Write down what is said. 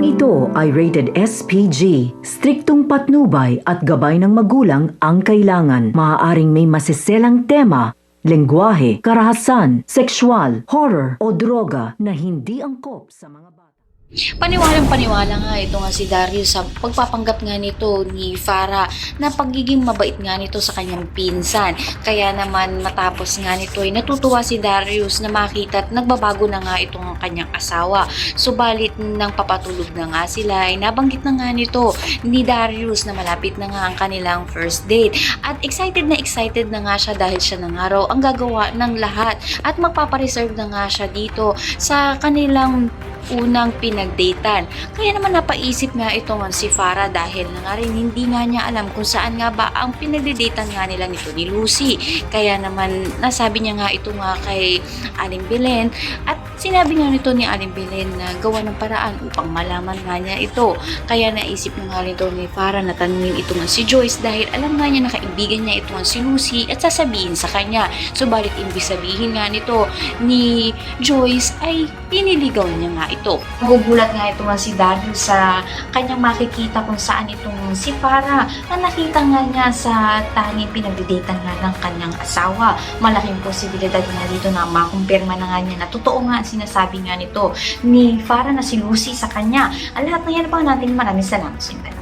Programang ito ay rated SPG. Striktong patnubay at gabay ng magulang ang kailangan. Maaaring may masiselang tema, lengguwahe, karahasan, sexual, horror o droga na hindi angkop sa mga bata. Paniwalang-paniwala nga ito nga si Darius sa pagpapanggap nga nito ni Farah na pagiging mabait nga nito sa kanyang pinsan. Kaya naman matapos nga nito ay natutuwa si Darius na makita at nagbabago na nga itong kanyang asawa. Subalit nang papatulog na nga sila ay nabanggit na nga nito ni Darius na malapit na nga ang kanilang first date. At excited na nga siya dahil siya na nga raw ang gagawa ng lahat at magpapareserve na nga siya dito sa kanilang unang pinagdatean. Kaya naman napaisip nga ito nga si Farah dahil na nga rin hindi nga niya alam kung saan nga ba ang pinagdatean nga nila nito ni Lucy. Kaya naman nasabi niya nga ito nga kay Aling Belen at sinabi nga nito ni Aling Belen na gawa ng paraan upang malaman nga niya ito. Kaya naisip na nga nito ni Farah na tanungin ito nga si Joyce dahil alam nga niya na kaibigan niya ito nga si Lucy at sasabihin sa kanya. Subalit imbis sabihin nga nito ni Joyce ay piniligaw niya nga ito. Gugulat nga ito nga si Darius sa kanyang makikita kung saan itong si Farah na nakita nga niya sa tanging pinagdidatean nga ng kanyang asawa. Malaking posibilidad nga dito na makumpirma na nga niya na totoo nga sinasabi nga nito ni Farah na si Lucy sa kanya. Ang lahat na yan pa natin, maraming salamat sa inyo.